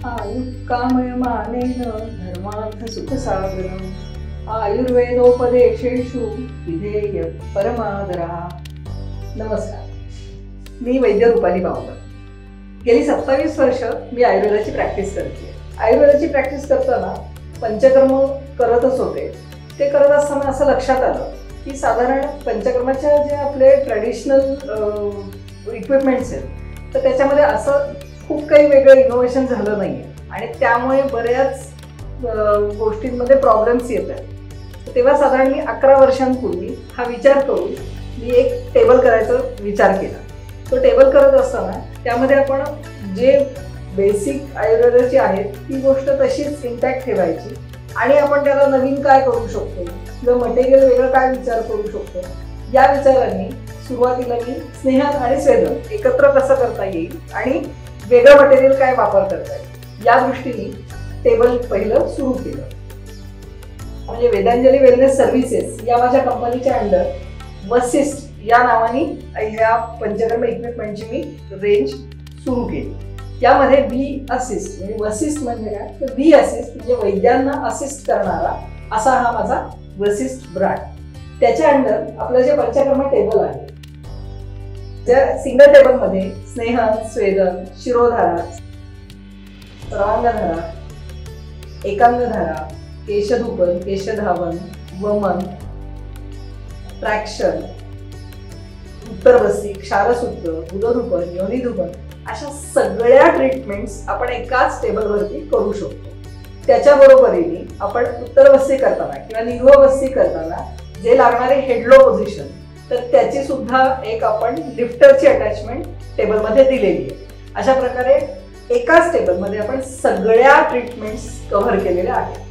आयुक्कामयमानेन धर्मार्थ सुखसागरम् आयुर्वेदोपदेशेषु विधेय परमादरः। नमस्कार, मी वैद्य रूपाली बावकर। गेली 27 वर्ष मी आयुर्वेदाची प्रॅक्टिस करते। आयुर्वेदाची प्रॅक्टिस करताना पंचकर्म करतच होते। ते करत असताना असं लक्षात आलं की साधारण पंचकर्माच्या जे आपले ट्रेडिशनल इक्विपमेंट्स आहेत तर त्याच्यामध्ये असं खूप काही वेगळं इनोव्हेशन झालं नाही आहे आणि त्यामुळे बऱ्याच गोष्टींमध्ये प्रॉब्लेम्स येत आहेत। तेव्हा साधारण मी 11 वर्षांपूर्वी हा विचार करून मी एक टेबल करायचा विचार केला। तो टेबल करत असताना त्यामध्ये आपण जे बेसिक आयुर्वेदाची आहेत ती गोष्ट तशीच इंटॅक्ट ठेवायची आणि आपण त्याला नवीन काय करू शकतो किंवा मटेरियल वेगळं काय विचार करू शकतो या विचारांनी सुरुवातीला मी स्नेहन आणि स्वेदन एकत्र कसं करता येईल आणि वेगळं मटेरियल काय वापर करता येईल या दृष्टीने टेबल पहिलं सुरू केलं। म्हणजे वेदांजली वेलनेस सर्व्हिसेस या माझ्या कंपनीच्या अंडर वसिष्ठ या नावाने ह्या पंचकर्म इक्विपमेंटची मी रेंज सुरू केली। यामध्ये वी असिस्ट म्हणजे वसिष्ठ म्हणजे काय तर वी असिस्ट म्हणजे वैद्यांना असिस्ट करणारा असा हा माझा वसिष्ठ ब्रँड। त्याच्या अंडर आपलं जे पंचकर्म टेबल आहे त्या सिंगल टेबलमध्ये स्नेहन, स्वेदन, शिरोधारा, सर्वांगधारा, एकांगधारा, केशधूपन, केशधावन, वमन, ट्रॅक्शन, उत्तरवस्ती, क्षारसूत्र, गुदधूपन, योनिधूपन अशा सगळ्या ट्रीटमेंट्स आपण एकाच टेबलवरती करू शकतो। त्याच्याबरोबरीने आपण उत्तरवस्ती करताना किंवा निरोवस्ती करताना जे लागणारे हेडलो पोझिशन तर त्याची सुद्धा एक आपण लिफ्टरची अटॅचमेंट टेबलमध्ये दिलेली आहे। अशा प्रकारे एकाच टेबलमध्ये आपण सगळ्या ट्रीटमेंट्स कव्हर केलेल्या आहेत।